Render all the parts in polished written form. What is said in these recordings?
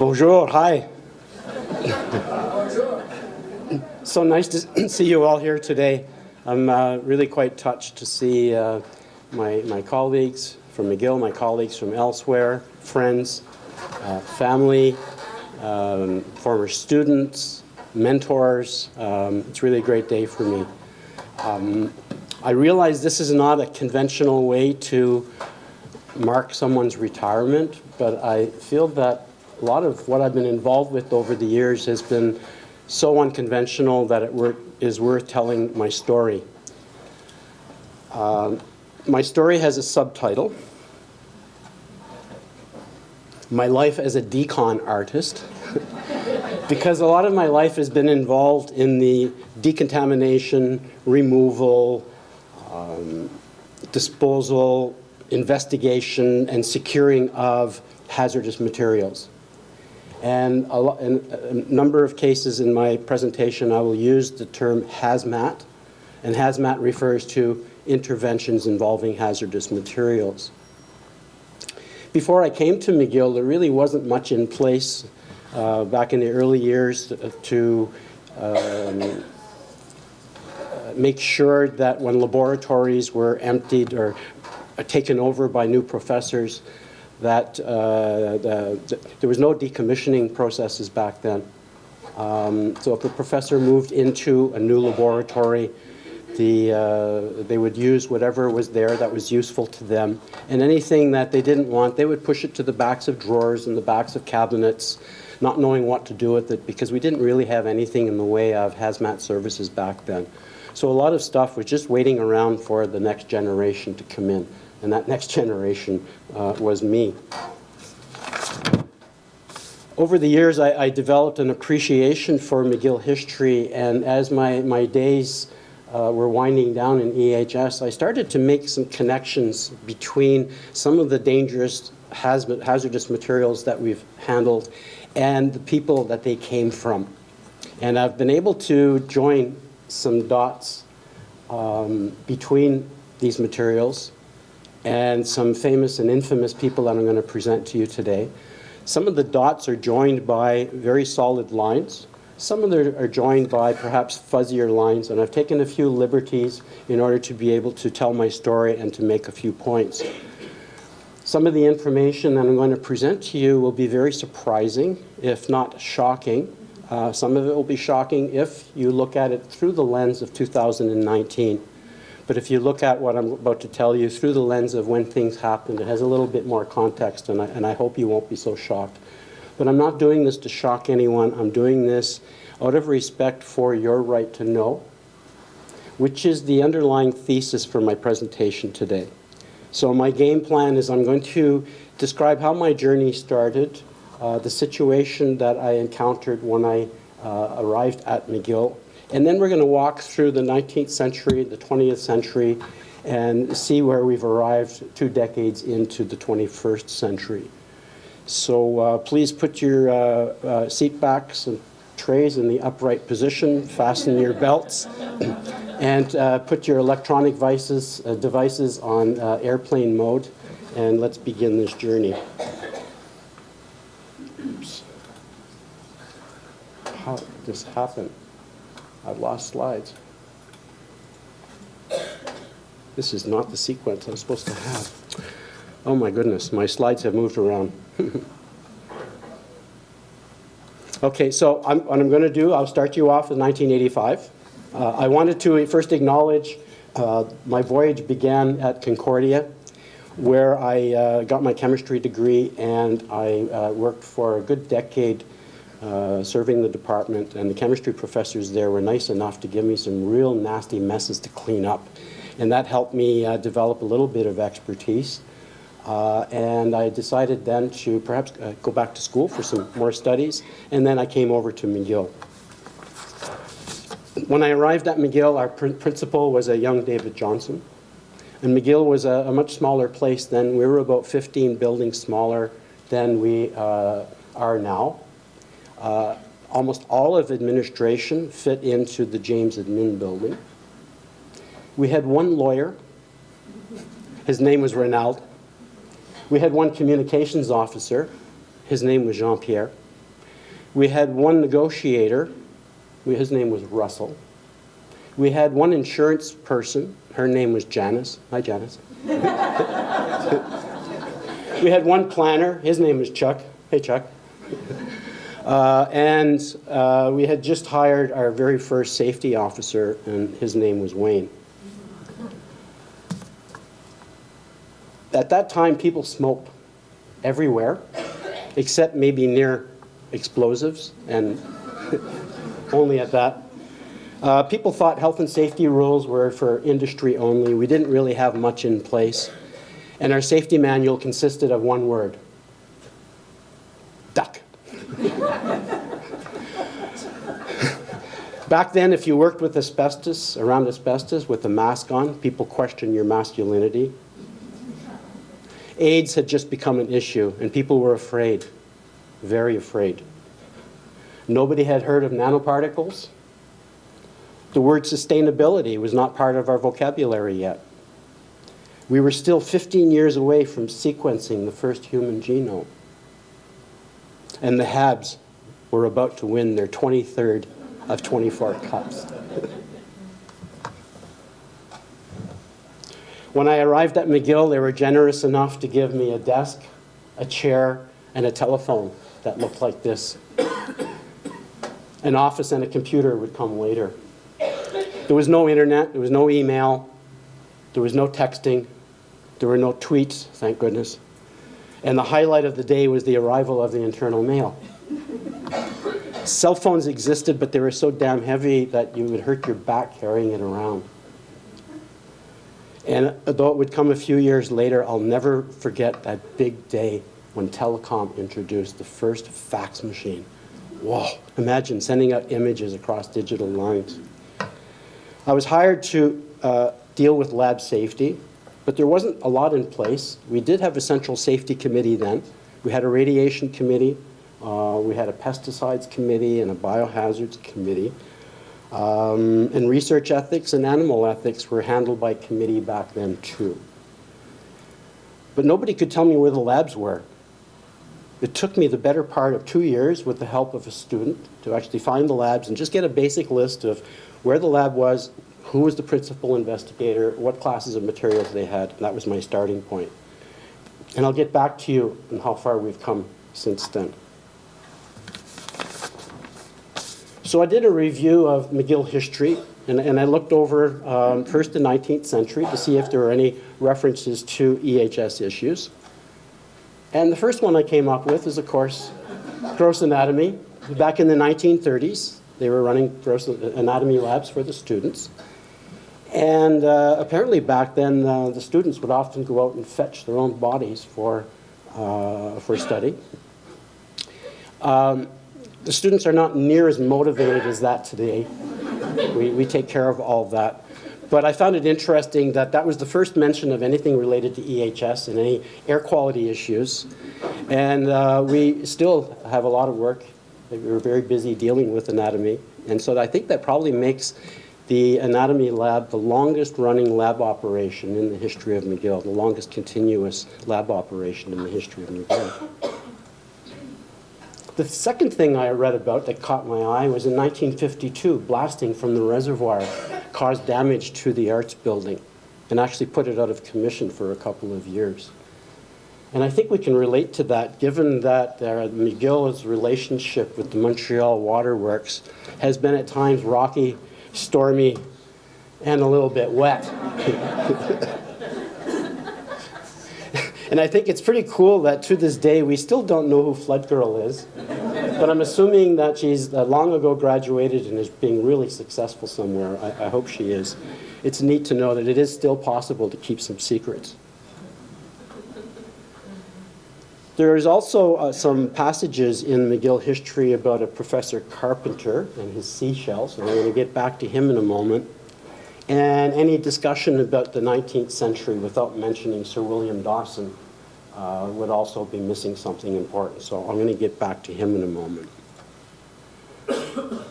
Bonjour, hi. So nice to see you all here today. I'm really quite touched to see my colleagues from McGill, my colleagues from elsewhere, friends, family, former students, mentors. It's really a great day for me. I realize this is not a conventional way to mark someone's retirement, but I feel that a lot of what I've been involved with over the years has been so unconventional that it is worth telling my story. My story has a subtitle, My Life as a Decon Artist, because a lot of my life has been involved in the decontamination, removal, disposal, investigation, and securing of hazardous materials. And in a number of cases in my presentation, I will use the term hazmat, and hazmat refers to interventions involving hazardous materials. Before I came to McGill, there really wasn't much in place back in the early years to make sure that when laboratories were emptied or taken over by new professors, that there was no decommissioning processes back then. So if a professor moved into a new laboratory, they would use whatever was there that was useful to them. And anything that they didn't want, they would push it to the backs of drawers and the backs of cabinets, not knowing what to do with it, because we didn't really have anything in the way of hazmat services back then. So a lot of stuff was just waiting around for the next generation to come in. And that next generation was me. Over the years, I developed an appreciation for McGill history, and as my days were winding down in EHS, I started to make some connections between some of the dangerous hazardous materials that we've handled and the people that they came from. And I've been able to join some dots between these materials and some famous and infamous people that I'm going to present to you today. Some of the dots are joined by very solid lines. Some of them are joined by perhaps fuzzier lines, and I've taken a few liberties in order to be able to tell my story and to make a few points. Some of the information that I'm going to present to you will be very surprising, if not shocking. Some of it will be shocking if you look at it through the lens of 2019. But if you look at what I'm about to tell you through the lens of when things happened, it has a little bit more context, and I hope you won't be so shocked. But I'm not doing this to shock anyone. I'm doing this out of respect for your right to know, which is the underlying thesis for my presentation today. So my game plan is I'm going to describe how my journey started, the situation that I encountered when I arrived at McGill, and then we're going to walk through the 19th century, the 20th century, and see where we've arrived 2 decades into the 21st century. So please put your seat backs and trays in the upright position, fasten your belts, and put your electronic devices on airplane mode, and let's begin this journey. Oops. How did this happen? I've lost slides. This is not the sequence I'm supposed to have. Oh my goodness, my slides have moved around. Okay, so what I'm going to do, I'll start you off with 1985. I wanted to first acknowledge my voyage began at Concordia, where I got my chemistry degree, and I worked for a good decade serving the department, and the chemistry professors there were nice enough to give me some real nasty messes to clean up. And that helped me develop a little bit of expertise. And I decided then to perhaps go back to school for some more studies, and then I came over to McGill. When I arrived at McGill, our principal was a young David Johnson. And McGill was a much smaller place then. We were about 15 buildings smaller than we are now. Almost all of administration fit into the James Admin building. We had one lawyer. His name was Renaud. We had one communications officer. His name was Jean-Pierre. We had one negotiator. His name was Russell. We had one insurance person. Her name was Janice. Hi, Janice. We had one planner. His name was Chuck. Hey, Chuck. And we had just hired our very first safety officer, and his name was Wayne. At that time, people smoked everywhere, except maybe near explosives, and only at that. People thought health and safety rules were for industry only. We didn't really have much in place. And our safety manual consisted of one word: duck. Back then, if you worked with asbestos, around asbestos, with a mask on, people questioned your masculinity. AIDS had just become an issue, and people were afraid, very afraid. Nobody had heard of nanoparticles. The word sustainability was not part of our vocabulary yet. We were still 15 years away from sequencing the first human genome. And the Habs were about to win their 23rd of 24 cups. When I arrived at McGill, they were generous enough to give me a desk, a chair, and a telephone that looked like this. An office and a computer would come later. There was no internet, there was no email, there was no texting, there were no tweets, thank goodness. And the highlight of the day was the arrival of the internal mail. Cell phones existed, but they were so damn heavy that you would hurt your back carrying it around. And though it would come a few years later, I'll never forget that big day when telecom introduced the first fax machine. Whoa, imagine sending out images across digital lines. I was hired to deal with lab safety, but there wasn't a lot in place. We did have a central safety committee then. We had a radiation committee, we had a pesticides committee and a biohazards committee. And research ethics and animal ethics were handled by committee back then too. But nobody could tell me where the labs were. It took me the better part of 2 years with the help of a student to actually find the labs and just get a basic list of where the lab was, who was the principal investigator, what classes of materials they had. And that was my starting point. And I'll get back to you on how far we've come since then. So I did a review of McGill history, and I looked over first the 19th century to see if there were any references to EHS issues. And the first one I came up with is, of course, gross anatomy. Back in the 1930s, they were running gross anatomy labs for the students. And apparently back then, the students would often go out and fetch their own bodies for study. The students are not near as motivated as that today. We take care of all of that. But I found it interesting that that was the first mention of anything related to EHS and any air quality issues. And we still have a lot of work. We're very busy dealing with anatomy. And so I think that probably makes the anatomy lab the longest running lab operation in the history of McGill, the longest continuous lab operation in the history of McGill. The second thing I read about that caught my eye was in 1952, blasting from the reservoir caused damage to the arts building and actually put it out of commission for a couple of years. And I think we can relate to that, given that McGill's relationship with the Montreal Waterworks has been at times rocky, stormy, and a little bit wet. And I think it's pretty cool that to this day, we still don't know who Flood Girl is. But I'm assuming that she's long ago graduated and is being really successful somewhere. I hope she is. It's neat to know that it is still possible to keep some secrets. There is also some passages in McGill history about a Professor Carpenter and his seashells, and I'm going to get back to him in a moment. And any discussion about the 19th century without mentioning Sir William Dawson would also be missing something important. So I'm going to get back to him in a moment.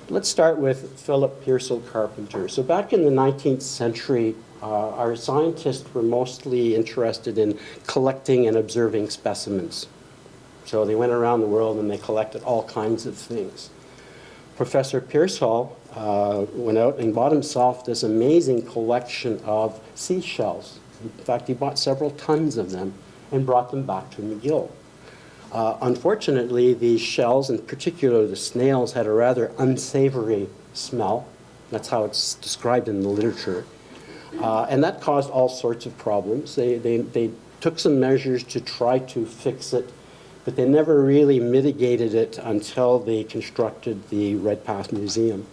Let's start with Philip Piersol Carpenter. So back in the 19th century, our scientists were mostly interested in collecting and observing specimens. So they went around the world and they collected all kinds of things. Professor Piersol went out and bought himself this amazing collection of seashells. In fact, he bought several tons of them and brought them back to McGill. Unfortunately, these shells, in particular the snails, had a rather unsavory smell. That's how it's described in the literature. And that caused all sorts of problems. They took some measures to try to fix it, but they never really mitigated it until they constructed the Redpath Museum.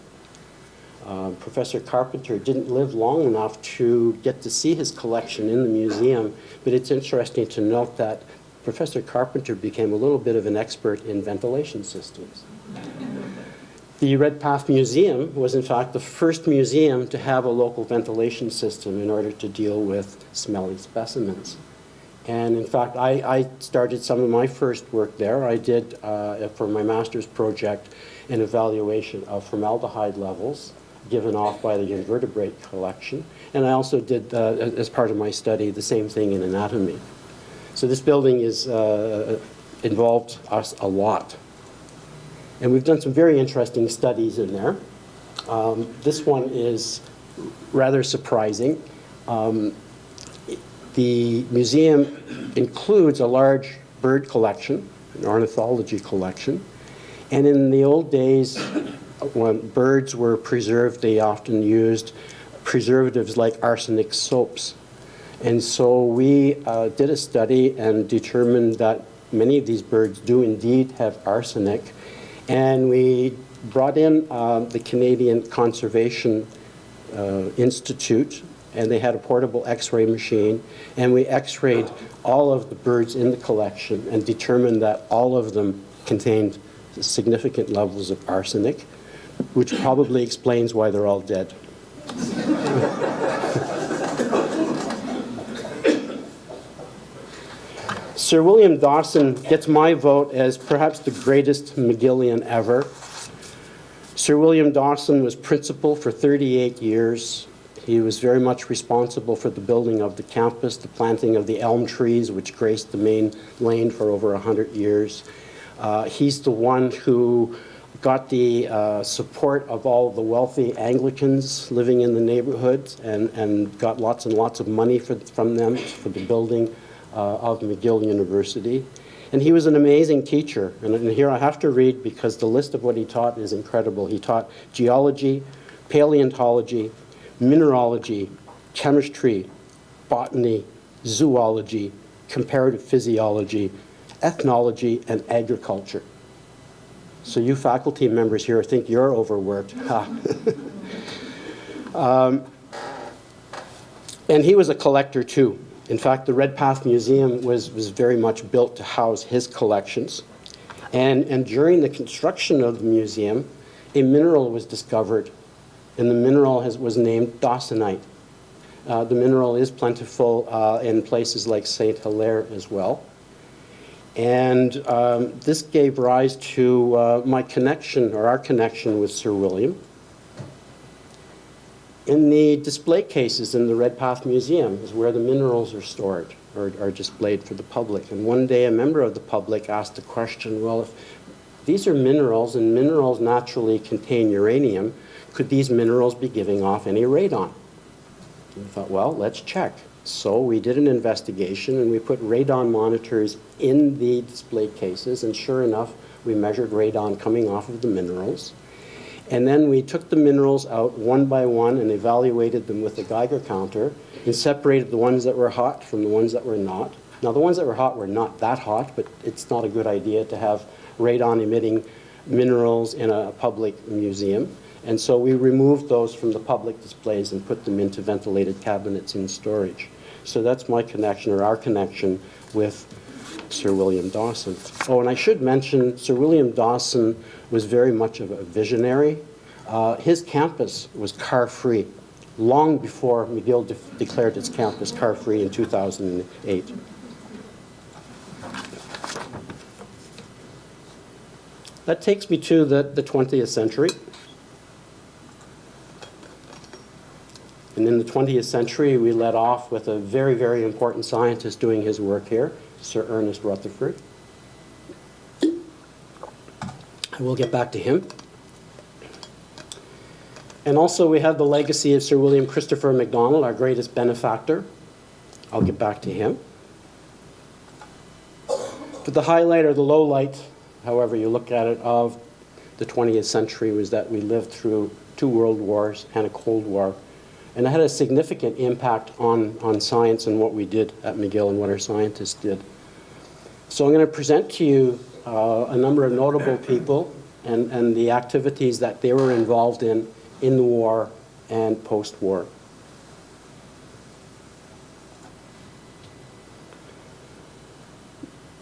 Professor Carpenter didn't live long enough to get to see his collection in the museum, but it's interesting to note that Professor Carpenter became a little bit of an expert in ventilation systems. The Redpath Museum was, in fact, the first museum to have a local ventilation system in order to deal with smelly specimens. And in fact, I started some of my first work there. I did, for my master's project, an evaluation of formaldehyde levels given off by the invertebrate collection. And I also did, as part of my study, the same thing in anatomy. So this building is involved us a lot. And we've done some very interesting studies in there. This one is rather surprising. The museum includes a large bird collection, an ornithology collection. And in the old days, when birds were preserved, they often used preservatives like arsenic soaps. And so we did a study and determined that many of these birds do indeed have arsenic. And we brought in the Canadian Conservation Institute, and they had a portable X-ray machine, and we X-rayed all of the birds in the collection and determined that all of them contained significant levels of arsenic, which probably explains why they're all dead. Sir William Dawson gets my vote as perhaps the greatest McGillian ever. Sir William Dawson was principal for 38 years. He was very much responsible for the building of the campus, the planting of the elm trees, which graced the main lane for over 100 years. He's the one who got the support of all the wealthy Anglicans living in the neighborhood and got lots and lots of money from them for the building of McGill University. And he was an amazing teacher. And here I have to read because the list of what he taught is incredible. He taught geology, paleontology, mineralogy, chemistry, botany, zoology, comparative physiology, ethnology, and agriculture. So you faculty members here think you're overworked. And he was a collector too. In fact, the Redpath Museum was very much built to house his collections. And during the construction of the museum, a mineral was discovered, and the mineral was named Austenite. The mineral is plentiful in places like St. Hilaire as well. And this gave rise to my connection, or our connection with Sir William. In the display cases in the Redpath Museum is where the minerals are stored or are displayed for the public. And one day a member of the public asked the question, well, if these are minerals and minerals naturally contain uranium, could these minerals be giving off any radon? And we thought, well, let's check. So we did an investigation and we put radon monitors in the display cases, and sure enough, we measured radon coming off of the minerals. And then we took the minerals out one by one and evaluated them with a Geiger counter and separated the ones that were hot from the ones that were not. Now, the ones that were hot were not that hot, but it's not a good idea to have radon-emitting minerals in a public museum. And so we removed those from the public displays and put them into ventilated cabinets in storage. So that's my connection, or our connection, with Sir William Dawson. Oh, and I should mention, Sir William Dawson was very much of a visionary. His campus was car-free, long before McGill declared its campus car-free in 2008. That takes me to the 20th century. And in the 20th century, we led off with a very, very important scientist doing his work here, Sir Ernest Rutherford. I will get back to him. And also we have the legacy of Sir William Christopher MacDonald, our greatest benefactor. I'll get back to him. But the highlight or the low light, however you look at it, of the 20th century was that we lived through 2 world wars and a Cold War. And it had a significant impact on science and what we did at McGill and what our scientists did. So I'm going to present to you a number of notable people and the activities that they were involved in the war and post-war.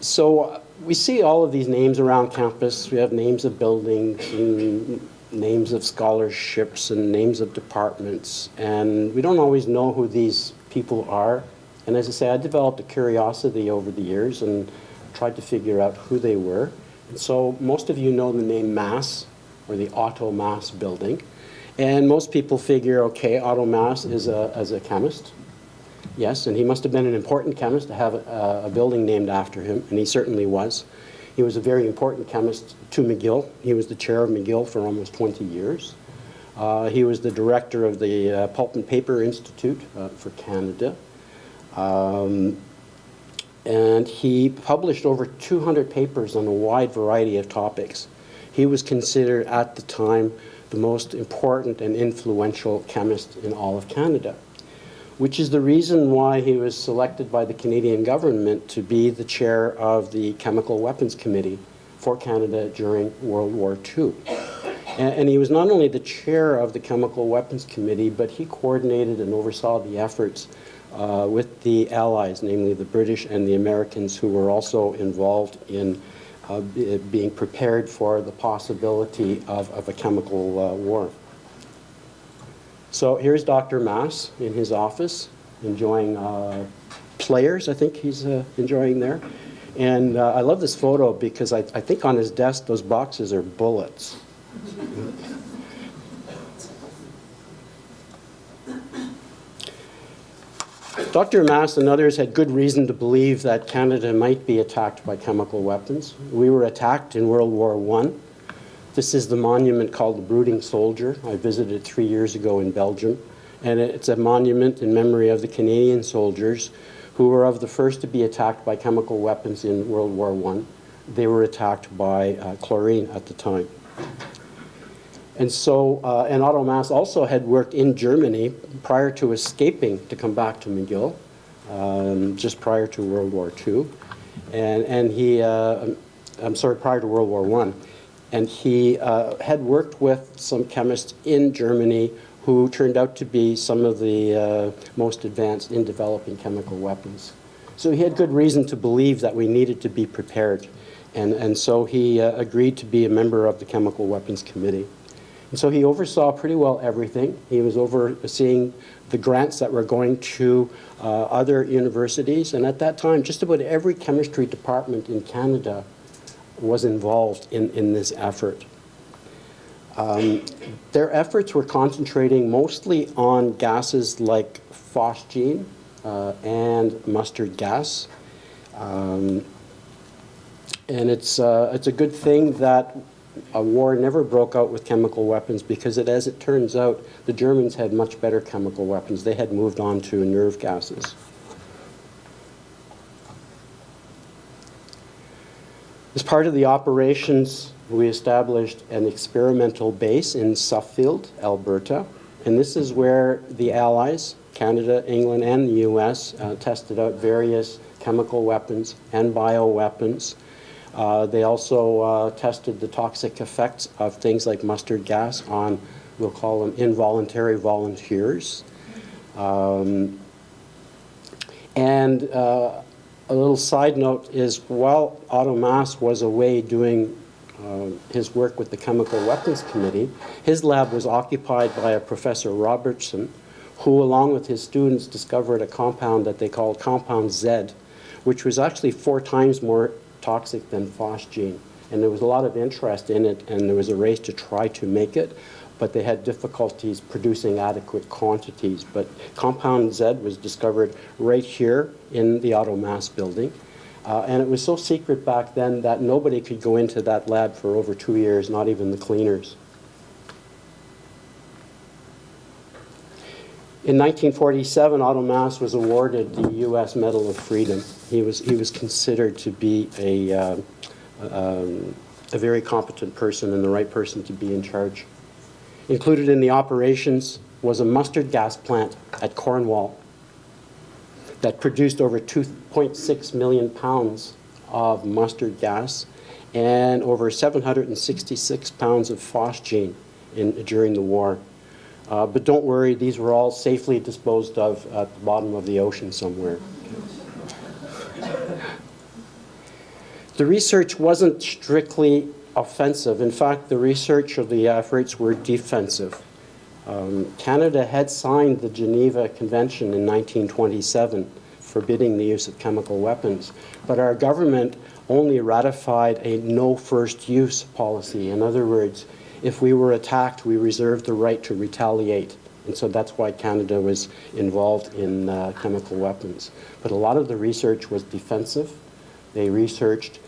So we see all of these names around campus. We have names of buildings and names of scholarships and names of departments. And we don't always know who these people are. And as I say, I developed a curiosity over the years and tried to figure out who they were. And so most of you know the name Mass, or the Otto Mass building. And most people figure, okay, Otto Mass is a chemist. Yes, and he must have been an important chemist to have a building named after him, and he certainly was. He was a very important chemist to McGill. He was the chair of McGill for almost 20 years. He was the director of the Pulp and Paper Institute for Canada. And he published over 200 papers on a wide variety of topics. He was considered at the time the most important and influential chemist in all of Canada, which is the reason why he was selected by the Canadian government to be the chair of the Chemical Weapons Committee for Canada during World War II. And he was not only the chair of the Chemical Weapons Committee, but he coordinated and oversaw the efforts with the Allies, namely the British and the Americans, who were also involved in being prepared for the possibility of a chemical war. So here's Dr. Mass in his office, enjoying Players, I think he's enjoying there. And I love this photo because I think on his desk those boxes are bullets. Dr. Mass and others had good reason to believe that Canada might be attacked by chemical weapons. We were attacked in World War I. This is the monument called the Brooding Soldier. I visited 3 years ago in Belgium. And it's a monument in memory of the Canadian soldiers who were of the first to be attacked by chemical weapons in World War I. They were attacked by chlorine at the time. And so, and Otto Mass also had worked in Germany prior to escaping to come back to McGill, just prior to World War II. And he, I'm sorry, prior to World War I. And he had worked with some chemists in Germany who turned out to be some of the most advanced in developing chemical weapons. So he had good reason to believe that we needed to be prepared. And so he agreed to be a member of the Chemical Weapons Committee. And so he oversaw pretty well everything. He was overseeing the grants that were going to other universities. And at that time, just about every chemistry department in Canada was involved in this effort. Their efforts were concentrating mostly on gases like phosgene and mustard gas. And it's a good thing that a war never broke out with chemical weapons because, as it turns out, the Germans had much better chemical weapons. They had moved on to nerve gases. As part of the operations, we established an experimental base in Suffield, Alberta. And this is where the Allies, Canada, England, and the US, tested out various chemical weapons and bioweapons. They also tested the toxic effects of things like mustard gas on, we'll call them involuntary volunteers. A little side note is, while Otto Mass was away doing his work with the Chemical Weapons Committee, his lab was occupied by a Professor Robertson, who, along with his students, discovered a compound that they called Compound Z, which was actually 4 times more toxic than phosgene. And there was a lot of interest in it, and there was a race to try to make it, but they had difficulties producing adequate quantities. But Compound Z was discovered right here in the Otto Mass building. And it was so secret back then that nobody could go into that lab for over 2 years, not even the cleaners. In 1947, Otto Maass was awarded the U.S. Medal of Freedom. He was considered to be a very competent person and the right person to be in charge. Included in the operations was a mustard gas plant at Cornwall that produced over 2.6 million pounds of mustard gas and over 766 pounds of phosgene during the war. But don't worry, these were all safely disposed of at the bottom of the ocean somewhere. The research wasn't strictly offensive. In fact, the research of the efforts were defensive. Canada had signed the Geneva Convention in 1927, forbidding the use of chemical weapons, but our government only ratified a no first use policy. In other words, if we were attacked, we reserved the right to retaliate. And so that's why Canada was involved in chemical weapons. But a lot of the research was defensive. They researched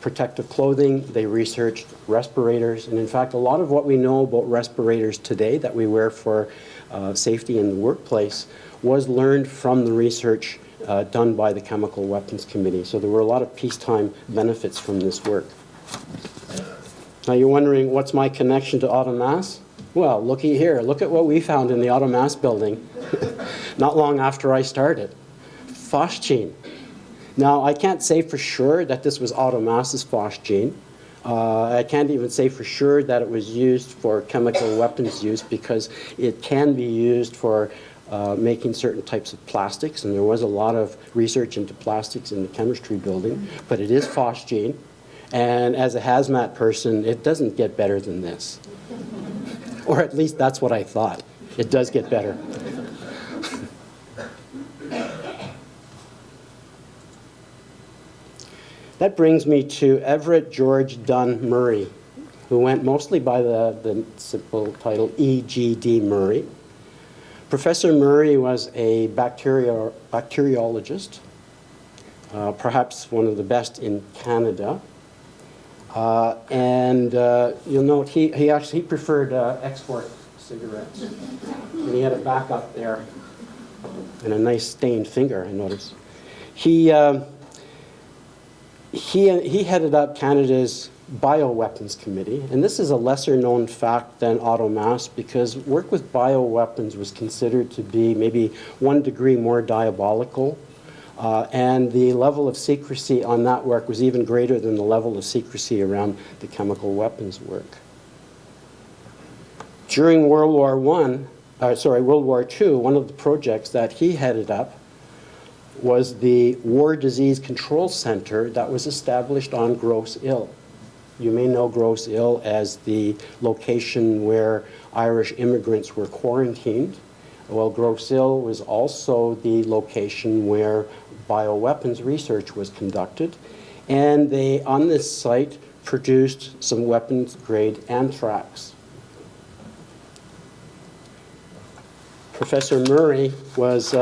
protective clothing, they researched respirators, and in fact, a lot of what we know about respirators today that we wear for safety in the workplace was learned from the research done by the Chemical Weapons Committee. So there were a lot of peacetime benefits from this work. Now you're wondering, what's my connection to Otto Maass? Well, looky here. Look at what we found in the Otto Maass building not long after I started. Phosgene. Now, I can't say for sure that this was Otto Maass's phosgene. I can't even say for sure that it was used for chemical weapons use because it can be used for making certain types of plastics, and there was a lot of research into plastics in the chemistry building, but it is phosgene. And as a hazmat person, it doesn't get better than this. Or at least that's what I thought. It does get better. That brings me to Everett George Dunn Murray, who went mostly by the simple title EGD Murray. Professor Murray was a bacteriologist, perhaps one of the best in Canada. You'll note he preferred export cigarettes. And he had it back up there and a nice stained finger, I noticed. He headed up Canada's Bioweapons Committee, and this is a lesser known fact than Otto Maass because work with bioweapons was considered to be maybe 1 degree more diabolical, and the level of secrecy on that work was even greater than the level of secrecy around the chemical weapons work. During World War II, one of the projects that he headed up was the War Disease Control Center that was established on Grosse Ile. You may know Grosse Ile as the location where Irish immigrants were quarantined. Well, Grosse Ile was also the location where bioweapons research was conducted. And they, on this site, produced some weapons-grade anthrax. Professor Murray was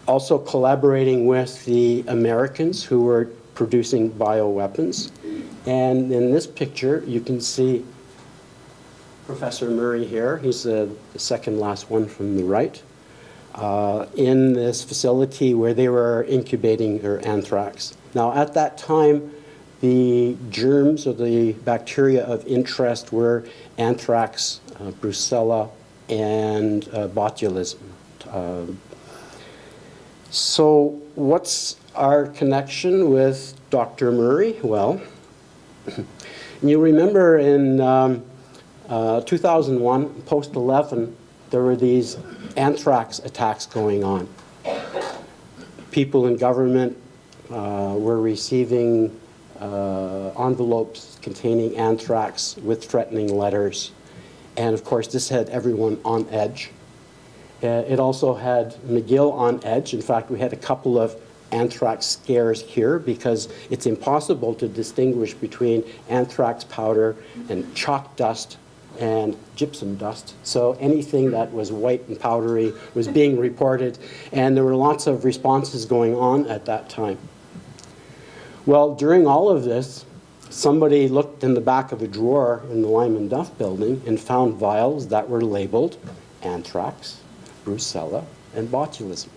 also collaborating with the Americans who were producing bioweapons. And in this picture, you can see Professor Murray here. He's the second last one from the right. In this facility where they were incubating their anthrax. Now, at that time, the germs or the bacteria of interest were anthrax, brucella, and botulism. So what's our connection with Dr. Murray? Well, you remember in 2001, post-11, there were these anthrax attacks going on. People in government were receiving envelopes containing anthrax with threatening letters. And of course, this had everyone on edge. It also had McGill on edge. In fact, we had a couple of anthrax scares here because it's impossible to distinguish between anthrax powder and chalk dust and gypsum dust. So anything that was white and powdery was being reported, and there were lots of responses going on at that time. Well, during all of this, somebody looked in the back of a drawer in the Lyman Duff building and found vials that were labeled anthrax, brucella, and botulism.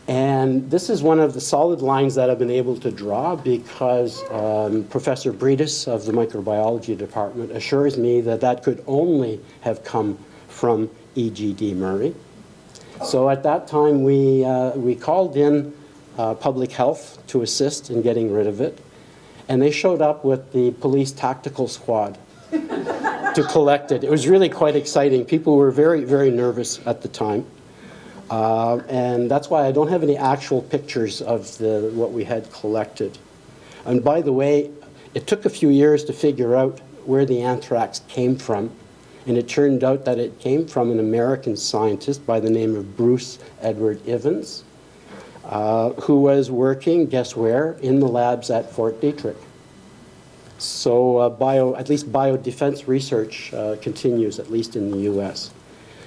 And this is one of the solid lines that I've been able to draw because Professor Breedis of the microbiology department assures me that that could only have come from EGD Murray. So at that time, we called in public health to assist in getting rid of it. And they showed up with the police tactical squad to collect it. It was really quite exciting. People were very, very nervous at the time. And that's why I don't have any actual pictures of what we had collected. And by the way, it took a few years to figure out where the anthrax came from. And it turned out that it came from an American scientist by the name of Bruce Edward Evans, who was working, guess where, in the labs at Fort Detrick. So at least biodefense research continues, at least in the US.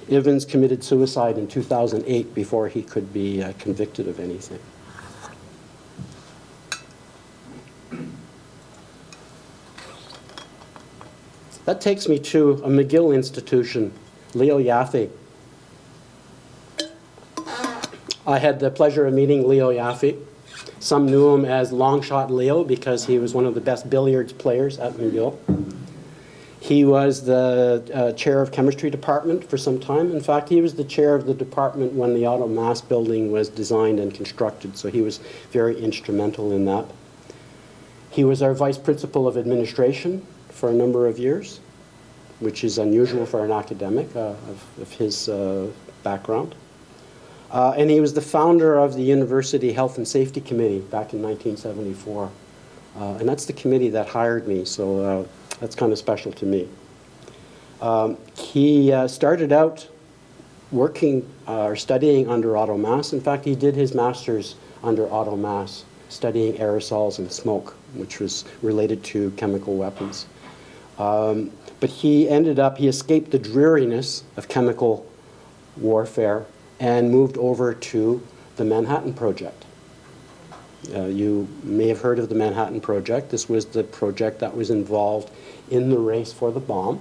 Evans committed suicide in 2008 before he could be convicted of anything. That takes me to a McGill institution, Leo Yaffe. I had the pleasure of meeting Leo Yaffe. Some knew him as Longshot Leo because he was one of the best billiards players at McGill. He was the chair of chemistry department for some time. In fact, he was the chair of the department when the Otto Mass building was designed and constructed, so he was very instrumental in that. He was our vice principal of administration for a number of years, which is unusual for an academic of his background. And he was the founder of the University Health and Safety Committee back in 1974. And that's the committee that hired me, so that's kind of special to me. He started out working or studying under Otto Mass. In fact, he did his master's under Otto Mass, studying aerosols and smoke, which was related to chemical weapons. But he escaped the dreariness of chemical warfare and moved over to the Manhattan Project. You may have heard of the Manhattan Project. This was the project that was involved in the race for the bomb.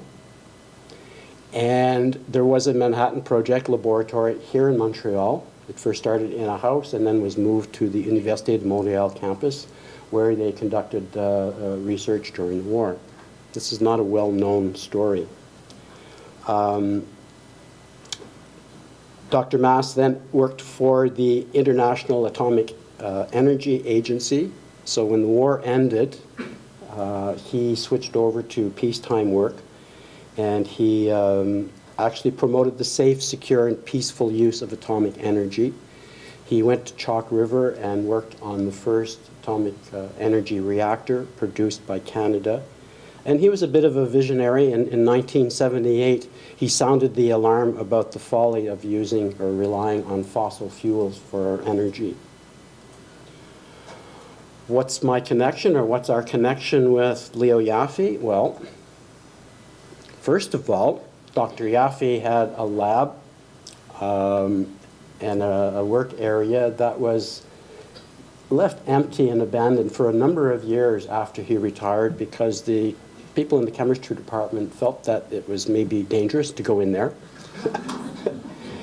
And there was a Manhattan Project laboratory here in Montreal. It first started in a house and then was moved to the Université de Montréal campus, where they conducted research during the war. This is not a well-known story. Dr. Mass then worked for the International Atomic Energy Agency. So when the war ended, he switched over to peacetime work, and he actually promoted the safe, secure, and peaceful use of atomic energy. He went to Chalk River and worked on the first atomic energy reactor produced by Canada. And he was a bit of a visionary. In 1978, he sounded the alarm about the folly of using or relying on fossil fuels for energy. What's my connection, or what's our connection with Leo Yaffe? Well, first of all, Dr. Yaffe had a lab and a work area that was left empty and abandoned for a number of years after he retired, because the people in the chemistry department felt that it was maybe dangerous to go in there.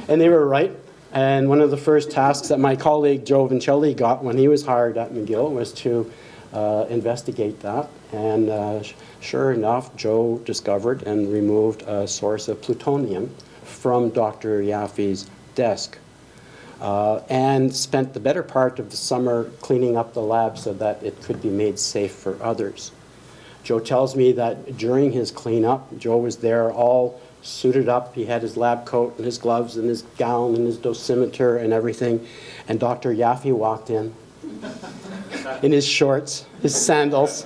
And they were right. And one of the first tasks that my colleague Joe Vincelli got when he was hired at McGill was to investigate that. And sure enough, Joe discovered and removed a source of plutonium from Dr. Yaffe's desk, and spent the better part of the summer cleaning up the lab so that it could be made safe for others. Joe tells me that during his cleanup, Joe was there all suited up. He had his lab coat and his gloves and his gown and his dosimeter and everything. And Dr. Yaffe walked in his shorts, his sandals,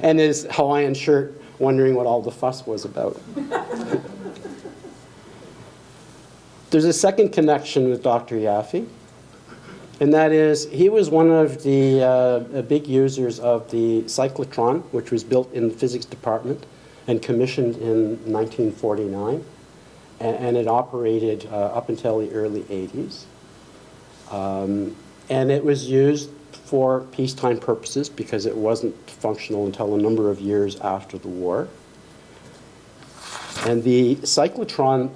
and his Hawaiian shirt, wondering what all the fuss was about. There's a second connection with Dr. Yaffe, and that is he was one of the big users of the cyclotron, which was built in the physics department and commissioned in 1949. And it operated up until the early 80s. And it was used for peacetime purposes because it wasn't functional until a number of years after the war. And the cyclotron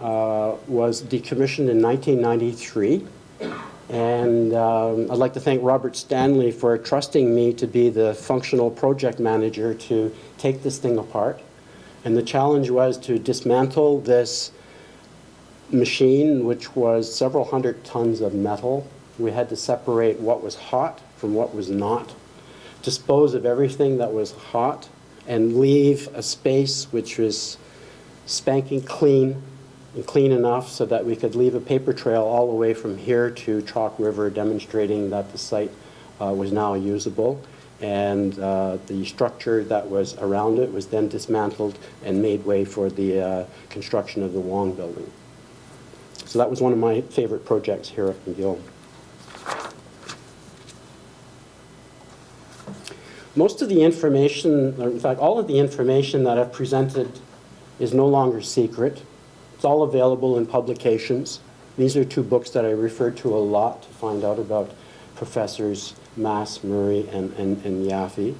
was decommissioned in 1993. And I'd like to thank Robert Stanley for trusting me to be the functional project manager to take this thing apart. And the challenge was to dismantle this machine, which was several hundred tons of metal. We had to separate what was hot from what was not, dispose of everything that was hot, and leave a space which was spanking clean and clean enough so that we could leave a paper trail all the way from here to Chalk River, demonstrating that the site was now usable. And the structure that was around it was then dismantled and made way for the construction of the Wong building. So that was one of my favorite projects here at McGill. Most of the information, or in fact all of the information that I've presented is no longer secret. It's all available in publications. These are two books that I refer to a lot to find out about Professors Mass, Murray, and Yaffe.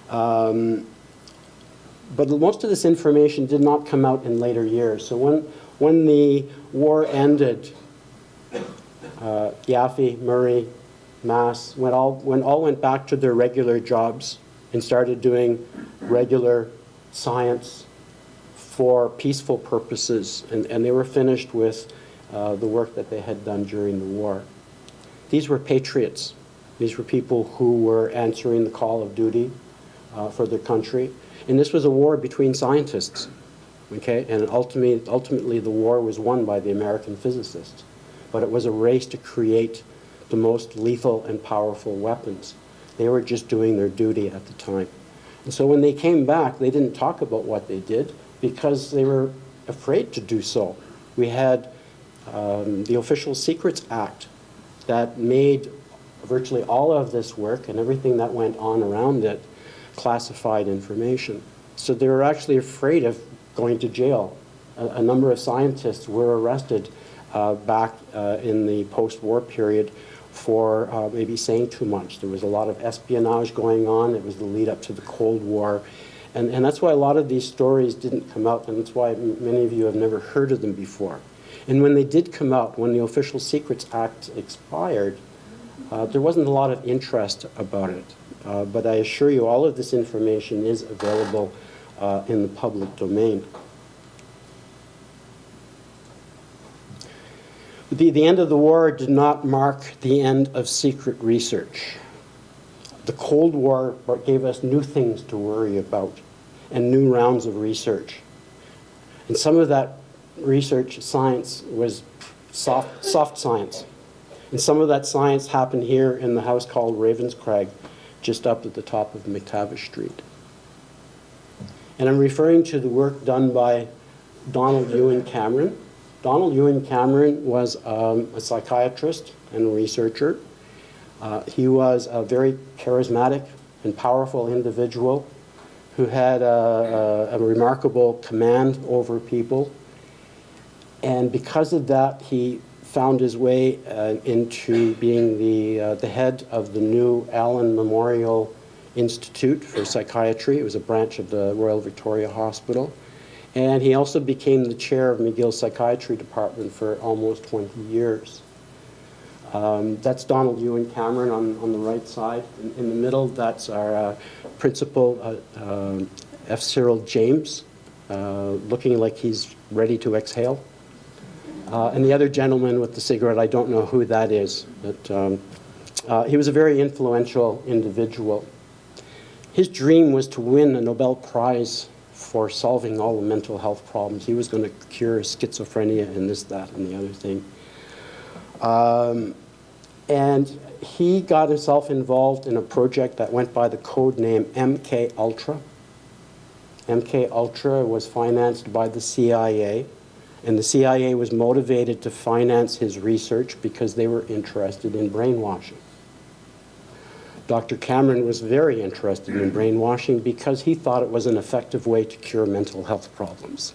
But most of this information did not come out in later years. So when the war ended, Yaffe, Murray, Mass, all went back to their regular jobs and started doing regular science for peaceful purposes, and they were finished with the work that they had done during the war. These were patriots. These were people who were answering the call of duty for their country. And this was a war between scientists, okay? And ultimately the war was won by the American physicists. But it was a race to create the most lethal and powerful weapons. They were just doing their duty at the time. And so when they came back, they didn't talk about what they did because they were afraid to do so. We had the Official Secrets Act that made virtually all of this work and everything that went on around it classified information. So they were actually afraid of going to jail. A number of scientists were arrested back in the post-war period for maybe saying too much. There was a lot of espionage going on. It was the lead up to the Cold War. And that's why a lot of these stories didn't come out, and that's why many of you have never heard of them before. And when they did come out, when the Official Secrets Act expired, there wasn't a lot of interest about it. But I assure you, all of this information is available in the public domain. The end of the war did not mark the end of secret research. The Cold War gave us new things to worry about and new rounds of research. And some of that research science was soft science. And some of that science happened here in the house called Ravenscraig, just up at the top of McTavish Street. And I'm referring to the work done by Donald Ewen Cameron. Donald Ewen Cameron was a psychiatrist and a researcher. He was a very charismatic and powerful individual who had a remarkable command over people. And because of that, he found his way into being the head of the new Allen Memorial Institute for Psychiatry. It was a branch of the Royal Victoria Hospital. And he also became the chair of McGill's Psychiatry Department for almost 20 years. That's Donald Ewen Cameron on the right side. In the middle, that's our principal, F. Cyril James, looking like he's ready to exhale. And the other gentleman with the cigarette, I don't know who that is, but he was a very influential individual. His dream was to win a Nobel Prize for solving all the mental health problems. He was going to cure schizophrenia and this, that, and the other thing. And he got himself involved in a project that went by the code name MK Ultra. MK Ultra was financed by the CIA, and the CIA was motivated to finance his research because they were interested in brainwashing. Dr. Cameron was very interested in brainwashing because he thought it was an effective way to cure mental health problems.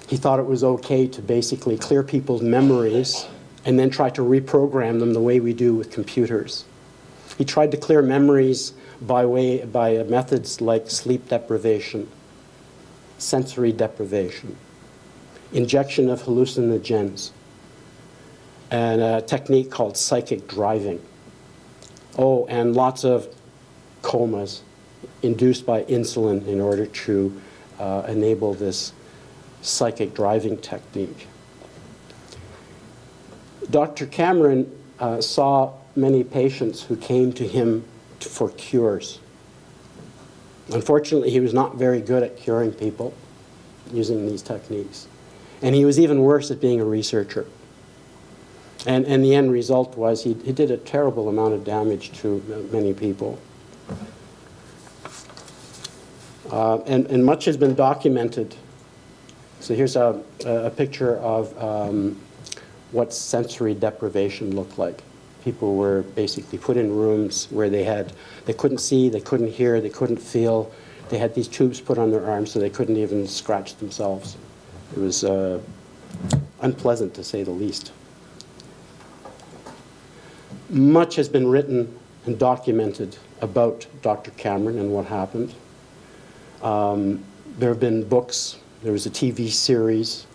He thought it was okay to basically clear people's memories and then try to reprogram them the way we do with computers. He tried to clear memories by methods like sleep deprivation, sensory deprivation, injection of hallucinogens, and a technique called psychic driving. Oh, and lots of comas induced by insulin in order to enable this psychic driving technique. Dr. Cameron saw many patients who came to him for cures. Unfortunately, he was not very good at curing people using these techniques. And he was even worse at being a researcher. And the end result was he did a terrible amount of damage to many people. And much has been documented. So here's a picture of what sensory deprivation looked like. People were basically put in rooms where they couldn't see, they couldn't hear, they couldn't feel. They had these tubes put on their arms so they couldn't even scratch themselves. It was unpleasant, to say the least. Much has been written and documented about Dr. Cameron and what happened. There have been books. There was a TV series.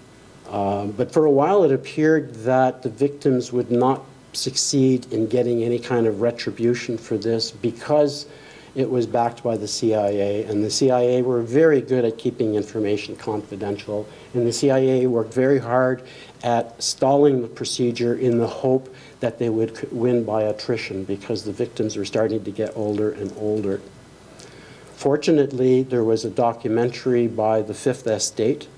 But for a while, it appeared that the victims would not succeed in getting any kind of retribution for this because it was backed by the CIA, and the CIA were very good at keeping information confidential, and the CIA worked very hard at stalling the procedure in the hope that they would win by attrition because the victims were starting to get older and older. Fortunately, there was a documentary by the Fifth Estate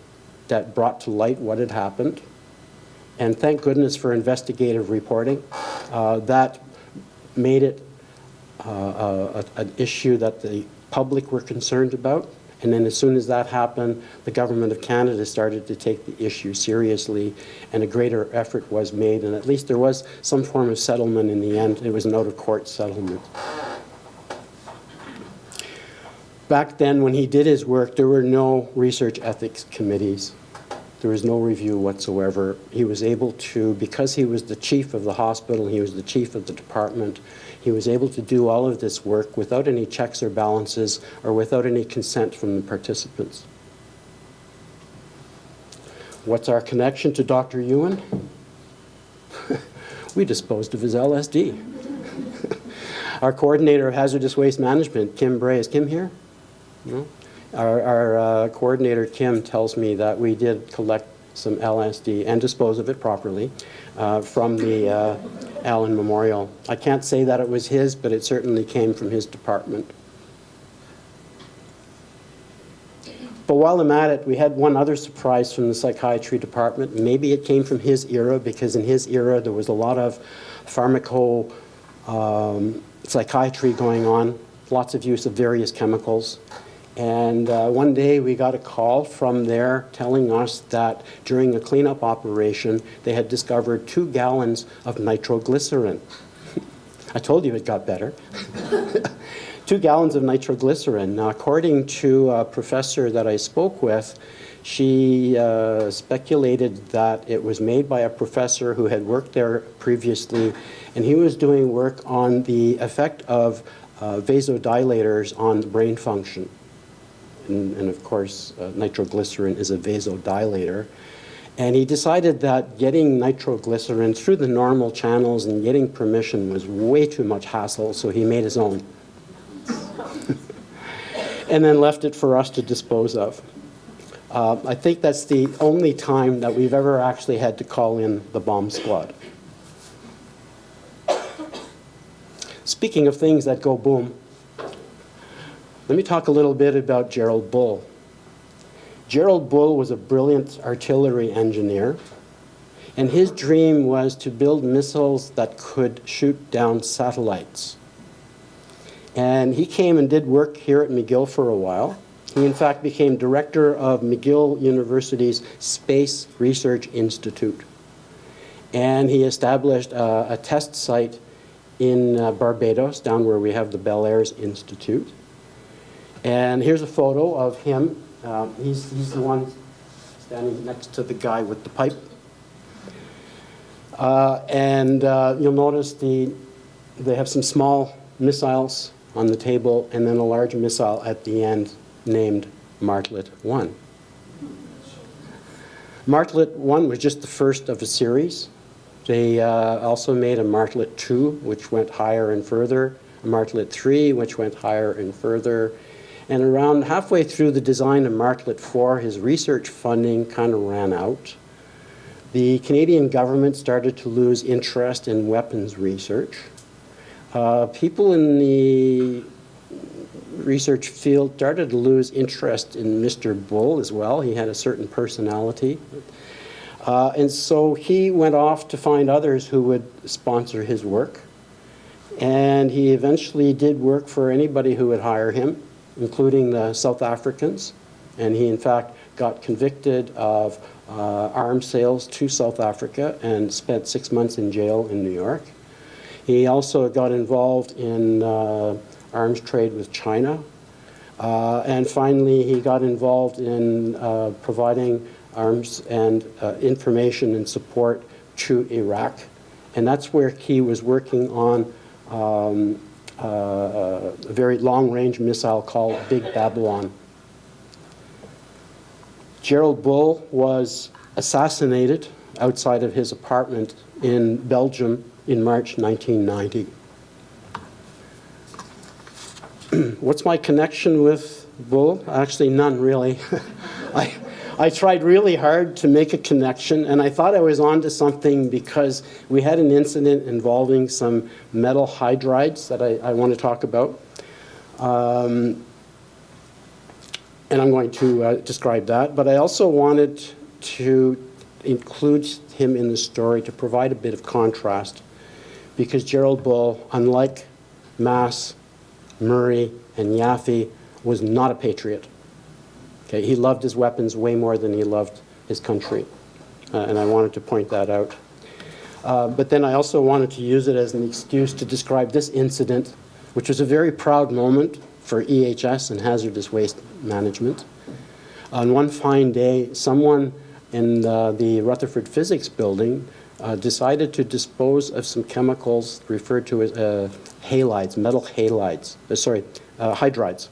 that brought to light what had happened. And thank goodness for investigative reporting. That made it an issue that the public were concerned about. And then as soon as that happened, the government of Canada started to take the issue seriously, and a greater effort was made. And at least there was some form of settlement in the end. It was an out-of-court settlement. Back then, when he did his work, there were no research ethics committees. There was no review whatsoever. He was able to, because he was the chief of the hospital, he was the chief of the department, he was able to do all of this work without any checks or balances or without any consent from the participants. What's our connection to Dr. Ewen? We disposed of his LSD. Our coordinator of hazardous waste management, Kim Bray, is Kim here? No? Our coordinator, Kim, tells me that we did collect some LSD and dispose of it properly from the Allen Memorial. I can't say that it was his, but it certainly came from his department. But while I'm at it, we had one other surprise from the psychiatry department. Maybe it came from his era, because in his era there was a lot of psychiatry going on, lots of use of various chemicals. And one day we got a call from there telling us that during a cleanup operation, they had discovered 2 gallons of nitroglycerin. I told you it got better. 2 gallons of nitroglycerin. Now, according to a professor that I spoke with, she speculated that it was made by a professor who had worked there previously, and he was doing work on the effect of vasodilators on brain function. And of course, nitroglycerin is a vasodilator. And he decided that getting nitroglycerin through the normal channels and getting permission was way too much hassle, so he made his own. And then left it for us to dispose of. I think that's the only time that we've ever actually had to call in the bomb squad. Speaking of things that go boom, let me talk a little bit about Gerald Bull. Gerald Bull was a brilliant artillery engineer, and his dream was to build missiles that could shoot down satellites. And he came and did work here at McGill for a while. He, in fact, became director of McGill University's Space Research Institute. And he established a test site in Barbados, down where we have the Bel Airs Institute. And here's a photo of him. He's the one standing next to the guy with the pipe. You'll notice they have some small missiles on the table and then a large missile at the end named Martlet 1. Martlet 1 was just the first of a series. They also made a Martlet 2, which went higher and further, a Martlet 3, which went higher and further. And around halfway through the design of Martlet 4, his research funding kind of ran out. The Canadian government started to lose interest in weapons research. People in the research field started to lose interest in Mr. Bull as well. He had a certain personality. And so he went off to find others who would sponsor his work. And he eventually did work for anybody who would hire him, including the South Africans. And he, in fact, got convicted of arms sales to South Africa and spent 6 months in jail in New York. He also got involved in arms trade with China. And finally, he got involved in providing arms and information and support to Iraq. And that's where he was working on a very long-range missile called Big Babylon. Gerald Bull was assassinated outside of his apartment in Belgium in March 1990. What's my connection with Bull? Actually, none really. I tried really hard to make a connection, and I thought I was onto something because we had an incident involving some metal hydrides that I want to talk about. And I'm going to describe that. But I also wanted to include him in the story to provide a bit of contrast, because Gerald Bull, unlike Mass, Murray, and Yaffe, was not a patriot. Okay, he loved his weapons way more than he loved his country. And I wanted to point that out. But then I also wanted to use it as an excuse to describe this incident, which was a very proud moment for EHS and hazardous waste management. On one fine day, someone in the Rutherford Physics building decided to dispose of some chemicals referred to as halides, metal halides, hydrides.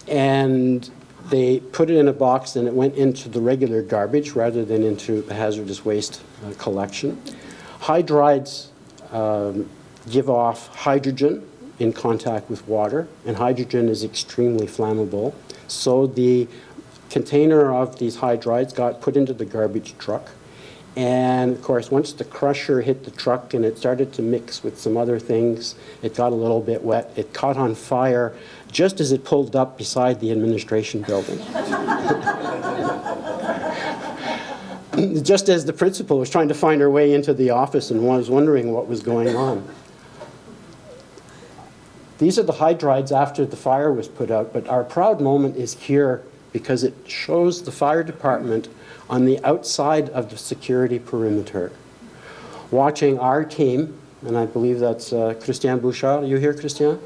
And they put it in a box and it went into the regular garbage rather than into the hazardous waste collection. Hydrides give off hydrogen in contact with water, and hydrogen is extremely flammable. So the container of these hydrides got put into the garbage truck. And of course, once the crusher hit the truck and it started to mix with some other things, it got a little bit wet. It caught on fire just as it pulled up beside the administration building. Just as the principal was trying to find her way into the office and was wondering what was going on. These are the hydrides after the fire was put out, but our proud moment is here because it shows the fire department on the outside of the security perimeter, watching our team, and I believe that's Christian Bouchard. Are you here, Christian?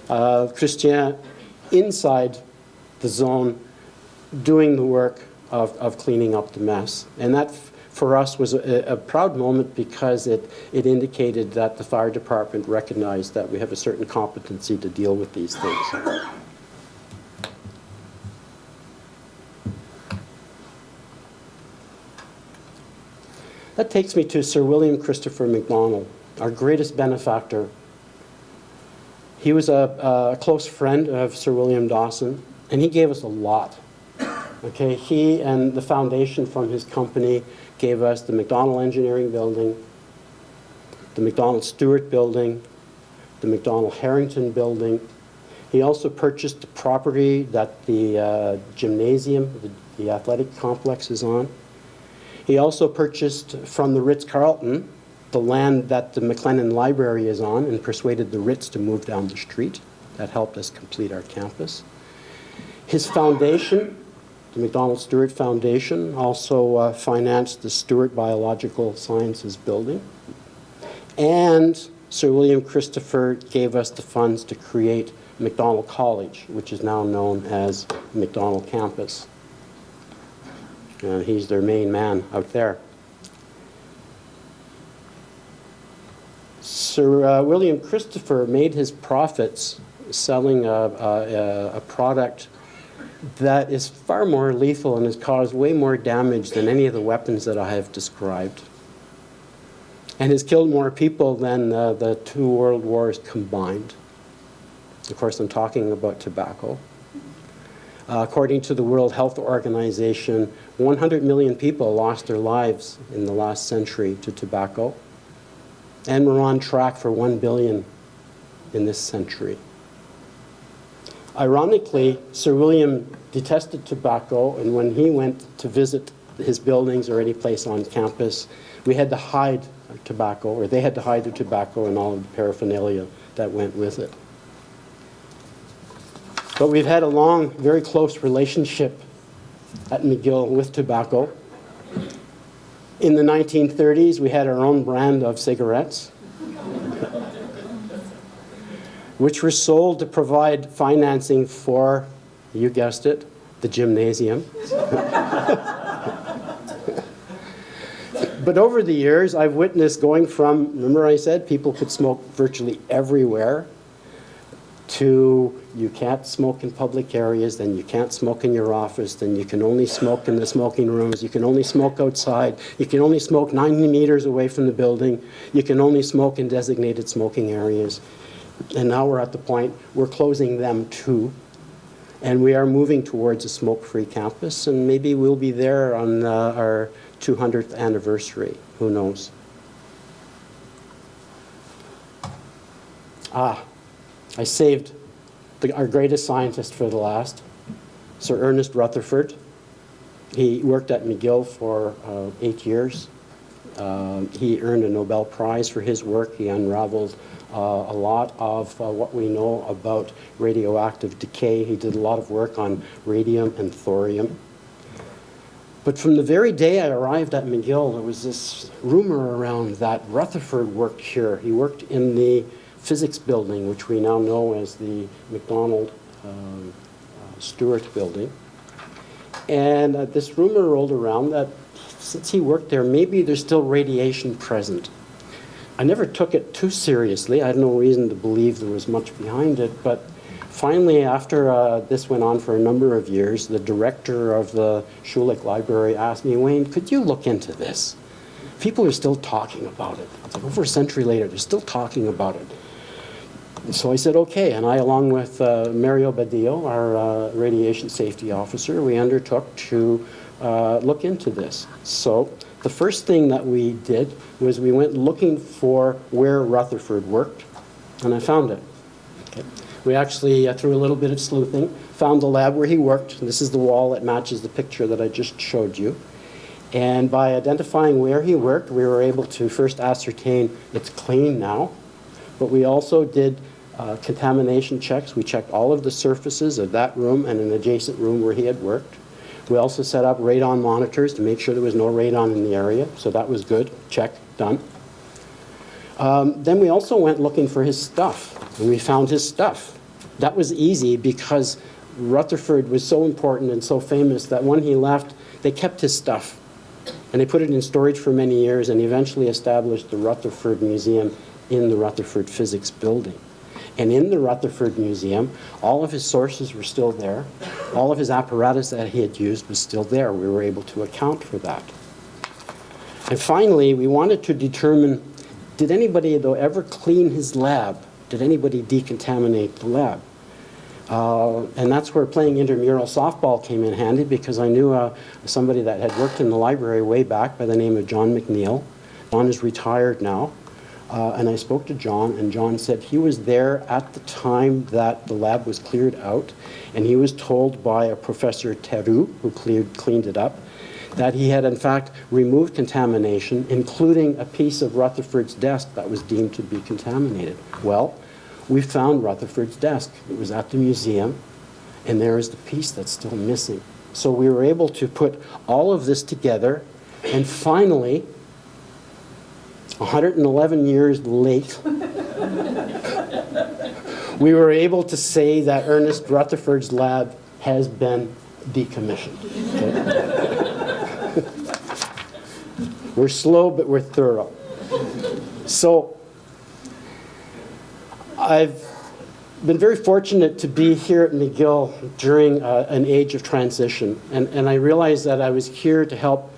Christian inside the zone doing the work of cleaning up the mess. And that, for us, was a proud moment because it indicated that the fire department recognized that we have a certain competency to deal with these things. That takes me to Sir William Christopher MacDonald, our greatest benefactor. He was a close friend of Sir William Dawson, and he gave us a lot. Okay, he and the foundation from his company gave us the McDonald Engineering Building, the McDonald Stewart Building, the McDonald Harrington Building. He also purchased the property that the gymnasium, the athletic complex is on. He also purchased from the Ritz-Carlton the land that the McLennan Library is on and persuaded the Ritz to move down the street. That helped us complete our campus. His foundation The McDonald Stewart Foundation also financed the Stewart Biological Sciences building. And Sir William Christopher gave us the funds to create McDonald College, which is now known as McDonald Campus. He's their main man out there. Sir William Christopher made his profits selling a product that is far more lethal and has caused way more damage than any of the weapons that I have described, and has killed more people than the 2 world wars combined. Of course, I'm talking about tobacco. According to the World Health Organization, 100 million people lost their lives in the last century to tobacco, and we're on track for 1 billion in this century. Ironically, Sir William detested tobacco, and when he went to visit his buildings or any place on campus, we had to hide tobacco, or they had to hide their tobacco and all of the paraphernalia that went with it. But we've had a long, very close relationship at McGill with tobacco. In the 1930s, we had our own brand of cigarettes, which were sold to provide financing for, you guessed it, the gymnasium. But over the years, I've witnessed going from, remember I said people could smoke virtually everywhere, to you can't smoke in public areas, then you can't smoke in your office, then you can only smoke in the smoking rooms, you can only smoke outside, you can only smoke 90 meters away from the building, you can only smoke in designated smoking areas. And now we're at the point, we're closing them too. And we are moving towards a smoke-free campus, and maybe we'll be there on our 200th anniversary, who knows. I saved our greatest scientist for the last, Sir Ernest Rutherford. He worked at McGill for 8 years. He earned a Nobel Prize for his work. He unraveled a lot of what we know about radioactive decay. He did a lot of work on radium and thorium. But from the very day I arrived at McGill, there was this rumor around that Rutherford worked here. He worked in the physics building, which we now know as the McDonald Stewart building. And this rumor rolled around that since he worked there, maybe there's still radiation present. I never took it too seriously. I had no reason to believe there was much behind it, but finally, after this went on for a number of years, the director of the Schulich Library asked me, Wayne, could you look into this? People are still talking about it. It's like over a century later, they're still talking about it. So I said, okay, and I, along with Mario Badillo, our radiation safety officer, we undertook to look into this. So the first thing that we did was we went looking for where Rutherford worked, and I found it. Okay. We actually, through a little bit of sleuthing, found the lab where he worked. This is the wall that matches the picture that I just showed you. And by identifying where he worked, we were able to first ascertain it's clean now, but we also did contamination checks. We checked all of the surfaces of that room and an adjacent room where he had worked. We also set up radon monitors to make sure there was no radon in the area, so that was good. Check, done. Then we also went looking for his stuff, and we found his stuff. That was easy because Rutherford was so important and so famous that when he left, they kept his stuff, and they put it in storage for many years, and eventually established the Rutherford Museum in the Rutherford Physics Building. And in the Rutherford Museum, all of his sources were still there. All of his apparatus that he had used was still there. We were able to account for that. And finally, we wanted to determine, did anybody, though, ever clean his lab? Did anybody decontaminate the lab? And that's where playing intramural softball came in handy, because I knew somebody that had worked in the library way back by the name of John McNeil. John is retired now. And I spoke to John, and John said he was there at the time that the lab was cleared out, and he was told by a Professor Theroux, who cleaned it up, that he had in fact removed contamination, including a piece of Rutherford's desk that was deemed to be contaminated. Well, we found Rutherford's desk. It was at the museum, and there is the piece that's still missing. So we were able to put all of this together, and finally, 111 years late, we were able to say that Ernest Rutherford's lab has been decommissioned. Okay? We're slow, but we're thorough. So I've been very fortunate to be here at McGill during an age of transition. And I realized that I was here to help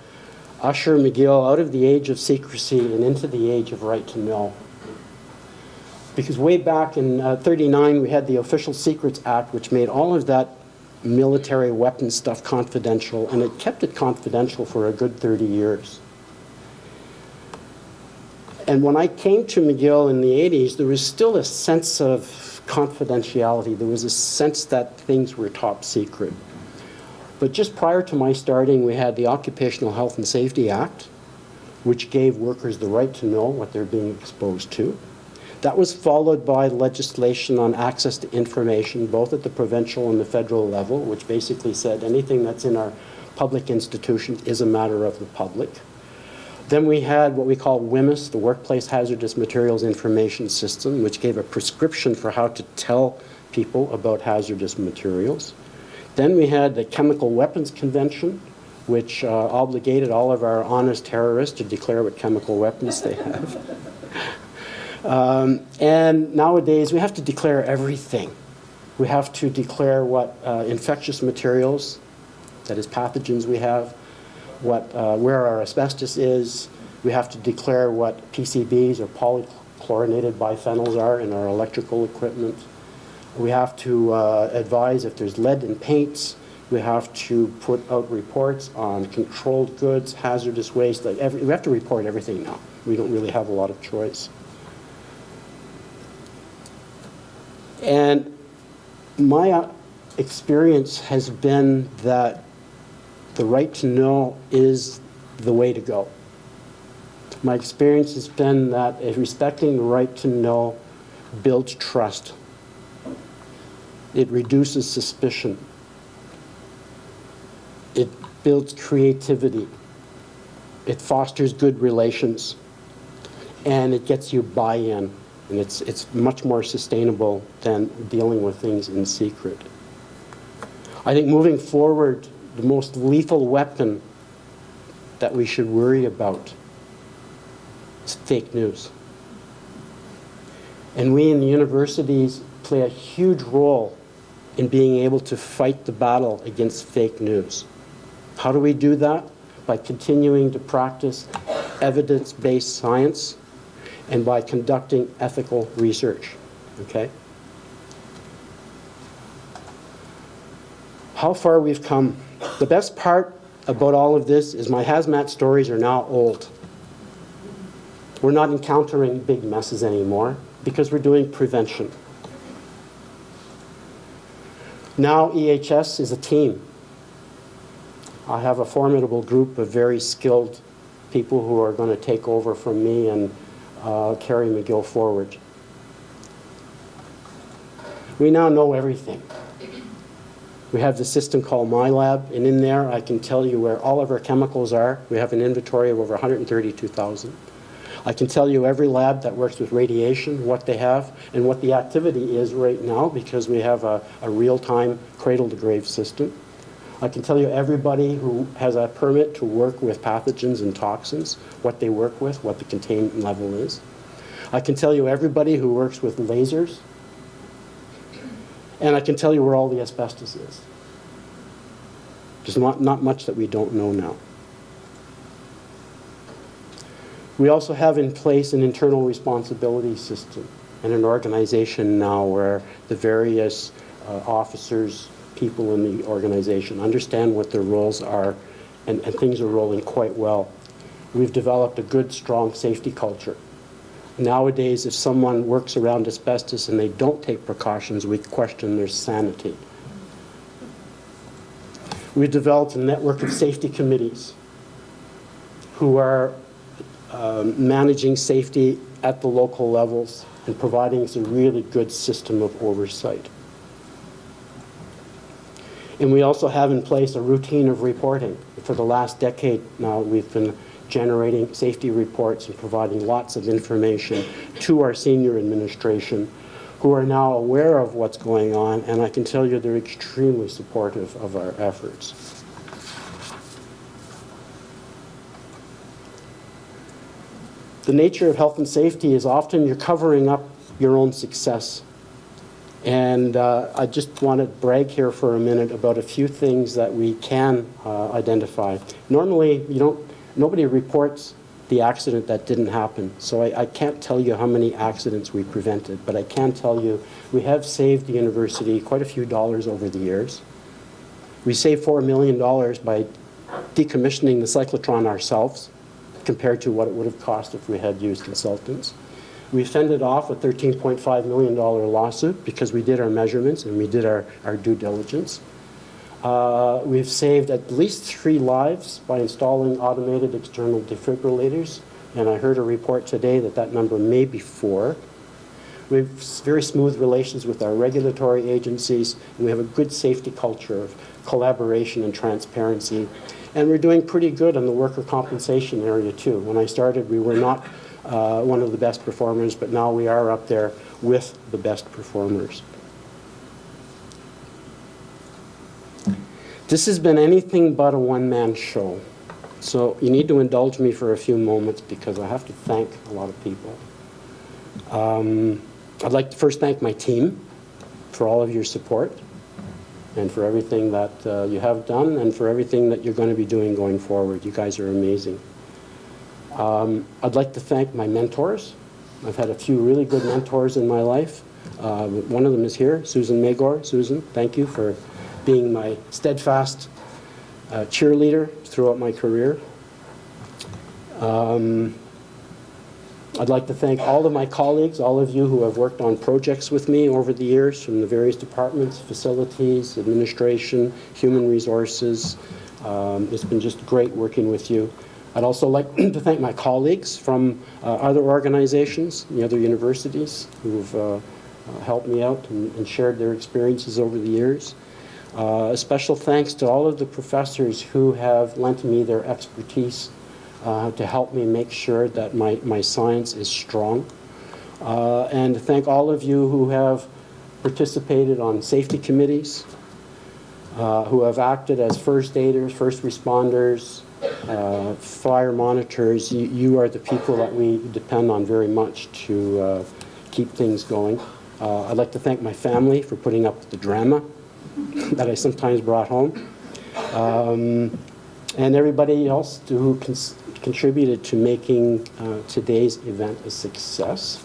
usher McGill out of the age of secrecy and into the age of right to know. Because way back in '39, we had the Official Secrets Act, which made all of that military weapons stuff confidential, and it kept it confidential for a good 30 years. And when I came to McGill in the 80s, there was still a sense of confidentiality. There was a sense that things were top secret. But just prior to my starting, we had the Occupational Health and Safety Act, which gave workers the right to know what they're being exposed to. That was followed by legislation on access to information, both at the provincial and the federal level, which basically said anything that's in our public institutions is a matter of the public. Then we had what we call WHMIS, the Workplace Hazardous Materials Information System, which gave a prescription for how to tell people about hazardous materials. Then we had the Chemical Weapons Convention, which obligated all of our honest terrorists to declare what chemical weapons they have. And nowadays, we have to declare everything. We have to declare what infectious materials, that is pathogens we have, where our asbestos is. We have to declare what PCBs or polychlorinated biphenyls are in our electrical equipment. We have to advise if there's lead in paints. We have to put out reports on controlled goods, hazardous waste. We have to report everything now. We don't really have a lot of choice. And my experience has been that the right to know is the way to go. My experience has been that respecting the right to know builds trust. It reduces suspicion. It builds creativity. It fosters good relations. And it gets you buy-in. And it's much more sustainable than dealing with things in secret. I think moving forward, the most lethal weapon that we should worry about is fake news. And we in the universities play a huge role in being able to fight the battle against fake news. How do we do that? By continuing to practice evidence-based science and by conducting ethical research, okay? How far we've come. The best part about all of this is my hazmat stories are now old. We're not encountering big messes anymore because we're doing prevention. Now EHS is a team. I have a formidable group of very skilled people who are going to take over from me and carry McGill forward. We now know everything. We have the system called My Lab, and in there I can tell you where all of our chemicals are. We have an inventory of over 132,000. I can tell you every lab that works with radiation, what they have, and what the activity is right now because we have a real-time cradle-to-grave system. I can tell you everybody who has a permit to work with pathogens and toxins, what they work with, what the containment level is. I can tell you everybody who works with lasers. And I can tell you where all the asbestos is. There's not much that we don't know now. We also have in place an internal responsibility system and an organization now where the various officers, people in the organization understand what their roles are, and things are rolling quite well. We've developed a good, strong safety culture. Nowadays, if someone works around asbestos and they don't take precautions, we question their sanity. We've developed a network of safety committees who are managing safety at the local levels and providing us a really good system of oversight. And we also have in place a routine of reporting. For the last decade now, we've been generating safety reports and providing lots of information to our senior administration, who are now aware of what's going on, and I can tell you they're extremely supportive of our efforts. The nature of health and safety is often you're covering up your own success. And I just want to brag here for a minute about a few things that we can identify. Normally, nobody reports the accident that didn't happen. So I can't tell you how many accidents we prevented, but I can tell you we have saved the university quite a few dollars over the years. We saved $4 million by decommissioning the cyclotron ourselves, compared to what it would have cost if we had used consultants. We fended off a $13.5 million lawsuit because we did our measurements and we did our due diligence. We've saved at least 3 lives by installing automated external defibrillators, and I heard a report today that that number may be 4. We have very smooth relations with our regulatory agencies, and we have a good safety culture of collaboration and transparency. And we're doing pretty good on the worker compensation area too. When I started, we were not one of the best performers, but now we are up there with the best performers. This has been anything but a one-man show. So you need to indulge me for a few moments because I have to thank a lot of people. I'd like to first thank my team for all of your support and for everything that you have done and for everything that you're going to be doing going forward. You guys are amazing. I'd like to thank my mentors. I've had a few really good mentors in my life. One of them is here, Susan Magor. Susan, thank you for being my steadfast cheerleader throughout my career. I'd like to thank all of my colleagues, all of you who have worked on projects with me over the years from the various departments, facilities, administration, human resources. It's been just great working with you. I'd also like to thank my colleagues from other organizations, the other universities, who've helped me out and shared their experiences over the years. A special thanks to all of the professors who have lent me their expertise to help me make sure that my science is strong. And to thank all of you who have participated on safety committees, who have acted as first aiders, first responders, fire monitors. You are the people that we depend on very much to keep things going. I'd like to thank my family for putting up with the drama that I sometimes brought home. And everybody else who contributed to making today's event a success.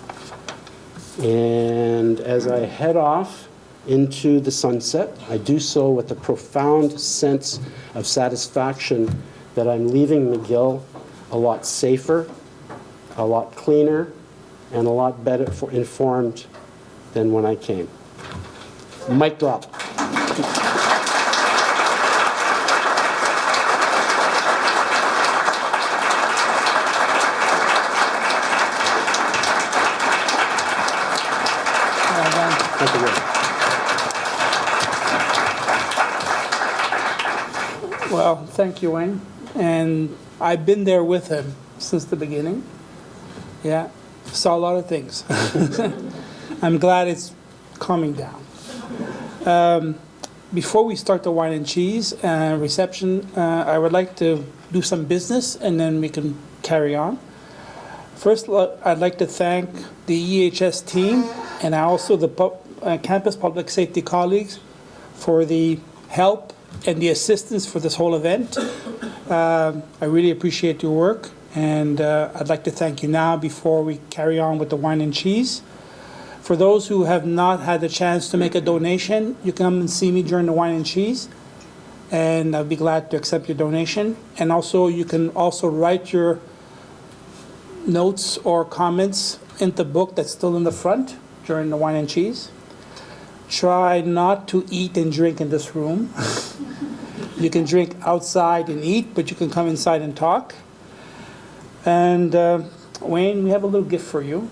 And as I head off into the sunset, I do so with a profound sense of satisfaction that I'm leaving McGill a lot safer, a lot cleaner, and a lot better informed than when I came. Mic drop. Well, thank you, Wayne. And I've been there with him since the beginning. Yeah, saw a lot of things. I'm glad it's calming down. Before we start the wine and cheese reception, I would like to do some business and then we can carry on. First, I'd like to thank the EHS team and also the campus public safety colleagues for the help and the assistance for this whole event. I really appreciate your work, and I'd like to thank you now before we carry on with the wine and cheese. For those who have not had the chance to make a donation, you can come and see me during the wine and cheese, and I'll be glad to accept your donation. And also, you can also write your notes or comments in the book that's still in the front during the wine and cheese. Try not to eat and drink in this room. You can drink outside and eat, but you can come inside and talk. And Wayne, we have a little gift for you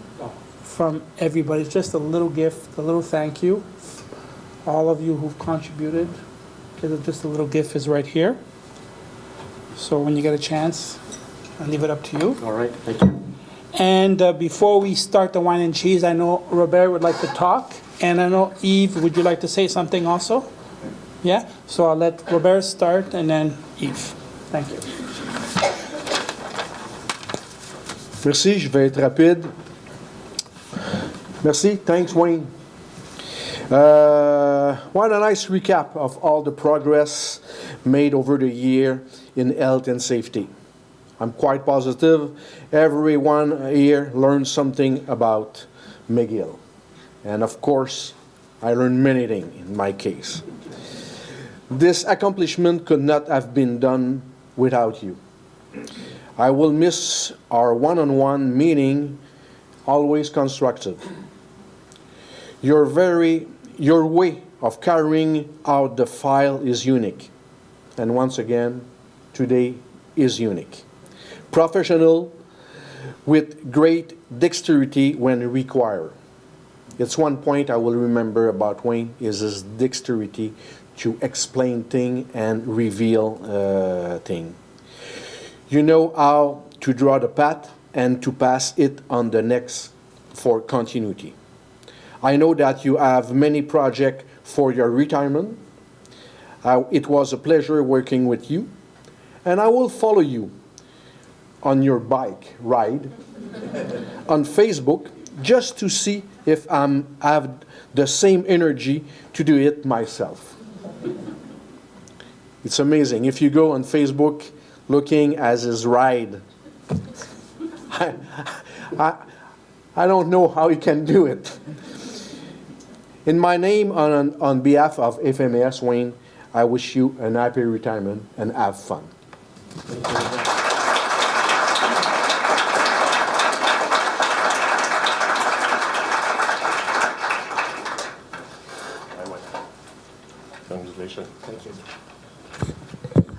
from everybody. It's just a little gift, a little thank you. All of you who've contributed Just a little GIF is right here. So when you get a chance, I'll leave it up to you. All right, thank you. And before we start the wine and cheese, I know Robert would like to talk. And I know, Yves, would you like to say something also? Yeah? So I'll let Robert start and then Yves. Thank you. Merci, je vais être rapide. Merci, thanks Wayne. What a nice recap of all the progress made over the year in health and safety. I'm quite positive everyone here learned something about McGill. And of course, I learned many things in my case. This accomplishment could not have been done without you. I will miss our one-on-one meeting, always constructive. Your way of carrying out the file is unique. And once again, today is unique. Professional with great dexterity when required. It's one point I will remember about Wayne is his dexterity to explain things and reveal things. You know how to draw the path and to pass it on the next for continuity. I know that you have many projects for your retirement. It was a pleasure working with you, and I will follow you on your bike ride on Facebook just to see if I have the same energy to do it myself. It's amazing. If you go on Facebook looking at his ride, I don't know how he can do it. In my name, on behalf of FMS, Wayne, I wish you a happy retirement and have fun. Congratulations.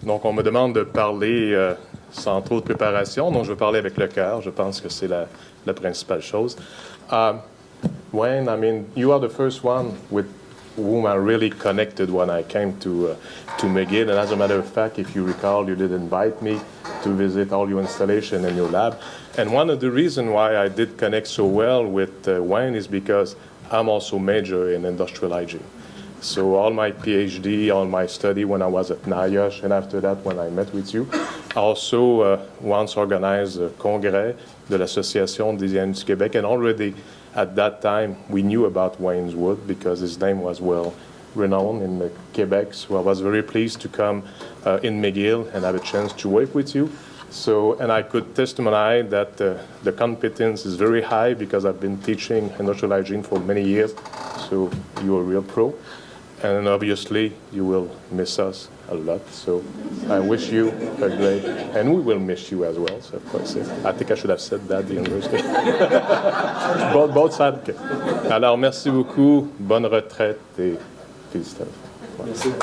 Donc, on me demande de parler sans trop de préparation, donc je vais parler avec le cœur. Je pense que c'est la principale chose. Wayne, I mean, you are the first one with whom I really connected when I came to McGill. And as a matter of fact, if you recall, you did invite me to visit all your installation in your lab. And one of the reasons why I did connect so well with Wayne is because I'm also major in industrial hygiene. So all my PhD, all my study when I was at NIOSH, and after that when I met with you, I also once organized a congrès de l'Association des hygiènistes du Québec, and already at that time we knew about Wayne's Wood because his name was well renowned in Quebec. So I was very pleased to come in McGill and have a chance to work with you. So, and I could testify that the competence is very high because I've been teaching industrial hygiene for many years. So you're a real pro. And obviously, you will miss us a lot. So I wish you a great, and we will miss you as well. So of course, I think I should have said that the university. both sides. Okay. Alors, merci beaucoup. Bonne retraite et félicitations. Merci.